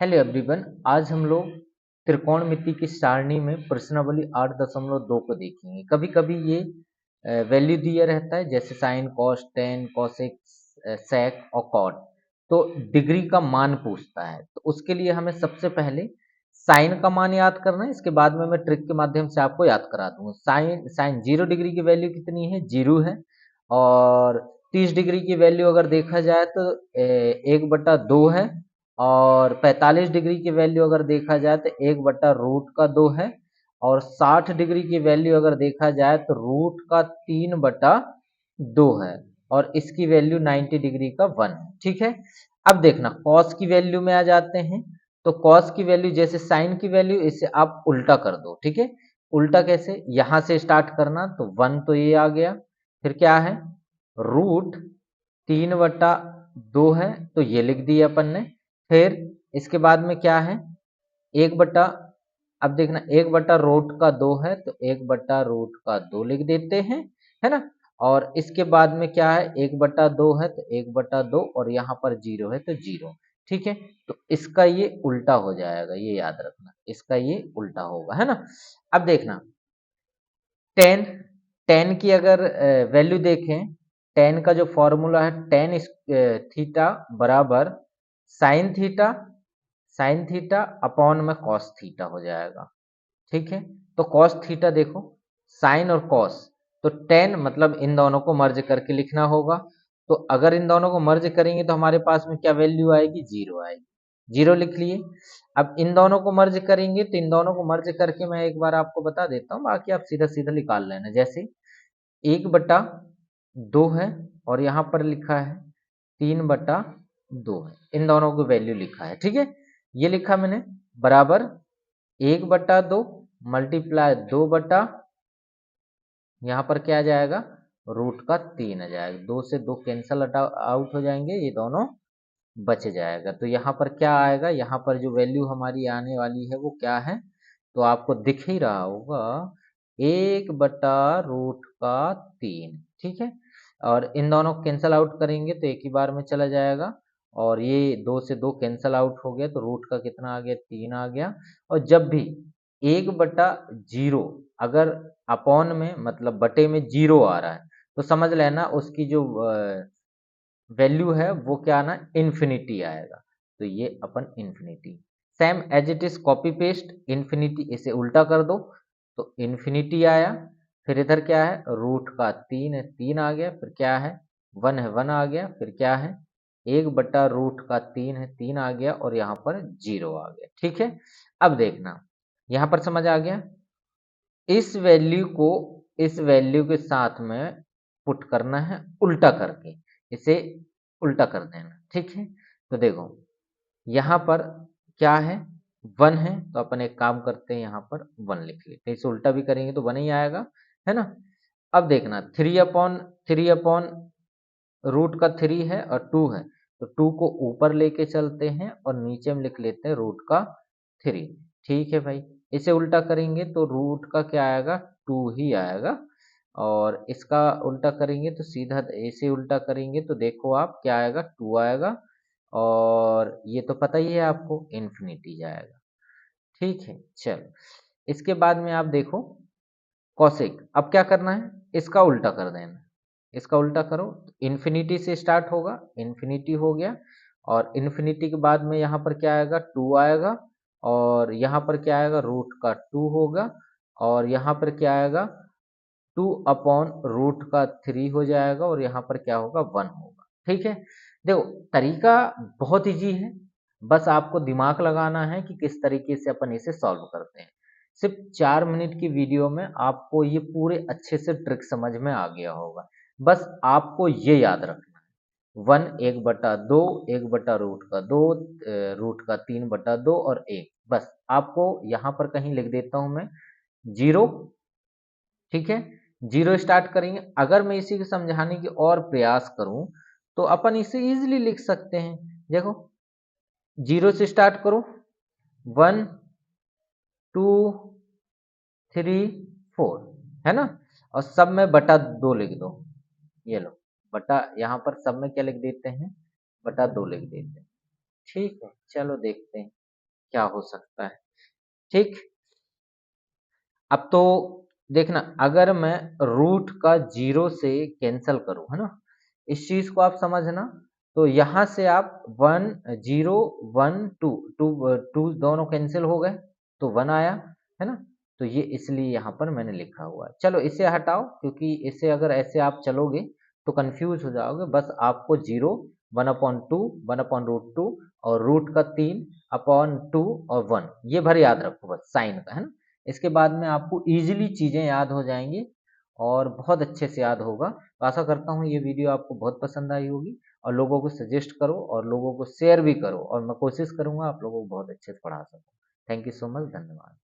Hello everyone. आज हम लोग त्रिकोणमिति की सारणी में प्रश्नावली 8.2 को देखेंगे। कभी कभी ये वैल्यू दिया रहता है, जैसे साइन, कॉस, टेन, कोसेक, सेक और कॉट। तो डिग्री का मान पूछता है, तो उसके लिए हमें सबसे पहले साइन का मान याद करना है। इसके बाद में मैं ट्रिक के माध्यम से आपको याद करा दूंगा। साइन साइन 0 डिग्री की वैल्यू कितनी है? 0 है। और 30 डिग्री की वैल्यू अगर देखा जाए तो 1/2 है। और 45 डिग्री की वैल्यू अगर देखा जाए तो 1/√2 है। और 60 डिग्री की वैल्यू अगर देखा जाए तो √3/2 है। और इसकी वैल्यू 90 डिग्री का 1 है। ठीक है। अब देखना कॉस की वैल्यू में आ जाते हैं। तो कॉस की वैल्यू जैसे साइन की वैल्यू, इसे आप उल्टा कर दो। ठीक है। उल्टा कैसे? यहां से स्टार्ट करना, तो 1 तो ये आ गया। फिर क्या है? √3/2 है, तो ये लिख दिया अपन ने। फिर इसके बाद में क्या है? एक बटा, अब देखना 1/√2 है, तो 1/√2 लिख देते हैं, है ना। और इसके बाद में क्या है? 1/2 है तो 1/2, और यहाँ पर 0 है तो 0। ठीक है। तो इसका ये उल्टा हो जाएगा, ये याद रखना, इसका ये उल्टा होगा, है ना। अब देखना टेन टेन की अगर वैल्यू देखें, टेन का जो फॉर्मूला है, टेन थीटा बराबर sine theta, sine theta upon में कॉस थीटा हो जाएगा। ठीक है। तो कॉस थीटा देखो, साइन और कॉस, तो टेन मतलब इन दोनों को मर्ज करके लिखना होगा। तो अगर इन दोनों को मर्ज करेंगे तो हमारे पास में क्या वैल्यू आएगी? 0 आएगी। 0 लिख लिए। अब इन दोनों को मर्ज करेंगे, तो इन दोनों को मर्ज करके मैं एक बार आपको बता देता हूँ, बाकी आप सीधा सीधा निकाल लेना। जैसे 1/2 है, और यहाँ पर लिखा है 3/2 है। इन दोनों को वैल्यू लिखा है। ठीक है। ये लिखा मैंने बराबर 1/2 मल्टीप्लाई 2 यहाँ पर क्या आ जाएगा? √3 आ जाएगा। 2 से 2 कैंसल आउट हो जाएंगे, ये दोनों बच जाएगा। तो यहाँ पर क्या आएगा? यहाँ पर जो वैल्यू हमारी आने वाली है वो क्या है? तो आपको दिख ही रहा होगा, 1/√3। ठीक है। और इन दोनों को कैंसल आउट करेंगे तो एक ही बार में चला जाएगा। और ये 2 से 2 कैंसल आउट हो गया, तो रूट का कितना आ गया? 3 आ गया। और जब भी 1/0 अगर अपॉन में मतलब बटे में 0 आ रहा है, तो समझ लेना उसकी जो वैल्यू है वो क्या आना? इन्फिनिटी आएगा। तो ये अपन infinity, same as it is copy paste infinity, इसे उल्टा कर दो तो इन्फिनिटी आया। फिर इधर क्या है? √3 है, 3 आ गया। फिर क्या है? 1 है, 1 आ गया। फिर क्या है? 1/√3 है, 3 आ गया। और यहाँ पर 0 आ गया। ठीक है। अब देखना यहाँ पर समझ आ गया। इस वैल्यू को इस वैल्यू के साथ में पुट करना है उल्टा करके, इसे उल्टा कर देना। ठीक है। तो देखो यहाँ पर क्या है? 1 है, तो अपन एक काम करते हैं, यहाँ पर 1 लिख लेते हैं। इसे उल्टा भी करेंगे तो 1 ही आएगा, है ना। अब देखना 3/3 रूट का 3 है और 2 है, तो 2 को ऊपर लेके चलते हैं और नीचे में लिख लेते हैं √3। ठीक है भाई। इसे उल्टा करेंगे तो रूट का क्या आएगा? 2 ही आएगा। और इसका उल्टा करेंगे तो सीधा, इसे उल्टा करेंगे तो देखो आप क्या आएगा? 2 आएगा। और ये तो पता ही है आपको, इन्फिनिटी जाएगा। ठीक है। चलो, इसके बाद में आप देखो कॉसेक। अब क्या करना है? इसका उल्टा कर देना। इसका उल्टा करो, इन्फिनिटी से स्टार्ट होगा, इन्फिनिटी हो गया। और इन्फिनिटी के बाद में यहाँ पर क्या आएगा? 2 आएगा। और यहाँ पर क्या आएगा? √2 होगा। और यहाँ पर क्या आएगा? 2/√3 हो जाएगा। और यहाँ पर क्या होगा? 1 होगा। ठीक है। देखो तरीका बहुत इजी है, बस आपको दिमाग लगाना है कि किस तरीके से अपन इसे सॉल्व करते हैं। सिर्फ 4 मिनट की वीडियो में आपको ये पूरे अच्छे से ट्रिक समझ में आ गया होगा। बस आपको ये याद रखना है, 1 1/2, 1/√2, √3/2 और 1। बस आपको यहाँ पर कहीं लिख देता हूँ मैं 0। ठीक है। 0 स्टार्ट करेंगे। अगर मैं इसी को समझाने की और प्रयास करूं तो अपन इसे इजीली लिख सकते हैं। देखो 0 से स्टार्ट करो, 1 2 3 4, है ना। और सब में /2 लिख दो। ये लो, बटा यहाँ पर सब में क्या लिख देते हैं? /2 लिख देते हैं। ठीक है। चलो देखते हैं। क्या हो सकता है। ठीक, अब तो देखना, अगर मैं रूट का 0 से कैंसल करूँ, है ना? इस चीज़ को आप समझना, तो यहाँ से आप 1 0 1 2 2 दोनों कैंसल हो गए, तो 1 आया, है ना? तो ये इसलिए यहाँ पर मैंने लिखा हुआ है। चलो इसे हटाओ, क्योंकि इसे अगर ऐसे आप चलोगे तो कन्फ्यूज़ हो जाओगे। बस आपको 0, 1/2, 1/√2 और रूट का 3 अपॉन 2 और 1 ये भर याद रखो बस साइन का, है ना? इसके बाद में आपको ईज़िली चीज़ें याद हो जाएँगी और बहुत अच्छे से याद होगा। तो आशा करता हूँ ये वीडियो आपको बहुत पसंद आई होगी और लोगों को सजेस्ट करो और लोगों को शेयर भी करो और मैं कोशिश करूँगा आप लोगों को बहुत अच्छे से पढ़ा सकूँ। थैंक यू सो मच, धन्यवाद।